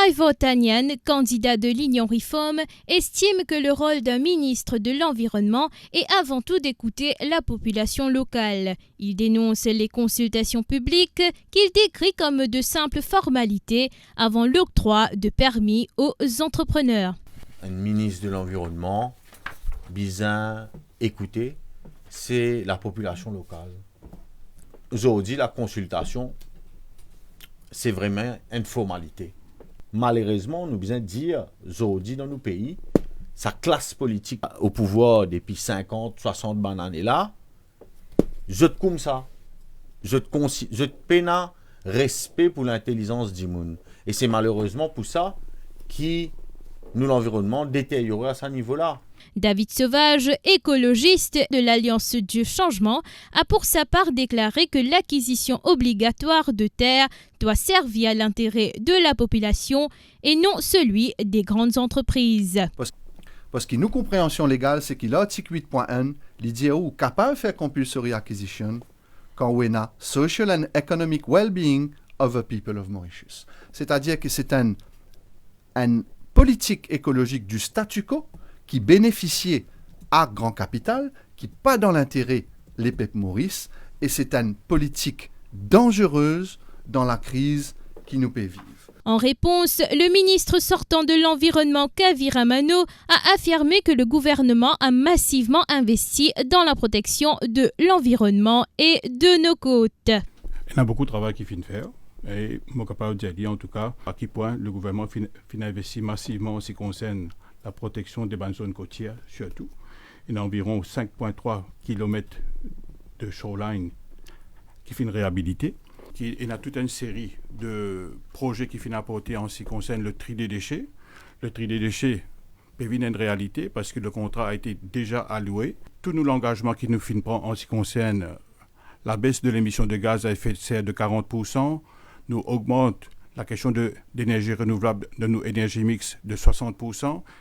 Ivor Tanyan, candidat de l'Union Reform, estime que le rôle d'un ministre de l'Environnement est avant tout d'écouter la population locale. Il dénonce les consultations publiques qu'il décrit comme de simples formalités avant l'octroi de permis aux entrepreneurs. Un ministre de l'Environnement, bien écouter, c'est la population locale. Aujourd'hui, la consultation, c'est vraiment une formalité. Malheureusement, nous besoin dire, aujourd'hui dans nos pays, sa classe politique au pouvoir depuis 50, 60 années là, je te comme ça. Je te peine respect pour l'intelligence du monde. Et c'est malheureusement pour ça que nous, l'environnement, détérioré à ce niveau-là. David Sauvage, écologiste de l'Alliance du Changement, a pour sa part déclaré que l'acquisition obligatoire de terres doit servir à l'intérêt de la population et non celui des grandes entreprises. Parce que nous compréhension légale, c'est que l'article 8.1, il dit où capable de faire compulsory acquisition quand on a social and economic well-being of the people of Mauritius. C'est-à-dire que c'est une politique écologique du statu quo qui bénéficiait à grand capital, qui pas dans l'intérêt les peuples Maurice, et c'est une politique dangereuse dans la crise qui nous fait vivre. En réponse, le ministre sortant de l'Environnement, Kavira Mano, a affirmé que le gouvernement a massivement investi dans la protection de l'environnement et de nos côtes. Il y a beaucoup de travail qui finit faire. Et je suis capable de dire en tout cas à quel point le gouvernement investit massivement en ce qui concerne la protection des bonnes zones côtières, surtout. Il y a environ 5,3 km de shoreline qui finissent réhabiliter. Il y a toute une série de projets qui finissent apporter en ce qui concerne le tri des déchets. Le tri des déchets peut venir une réalité parce que le contrat a été déjà alloué. Tout l'engagement qui nous finit prend en ce qui concerne la baisse de l'émission de gaz à effet de serre de 40%, nous augmente la question d'énergie renouvelable de nos énergies mixtes de 60%.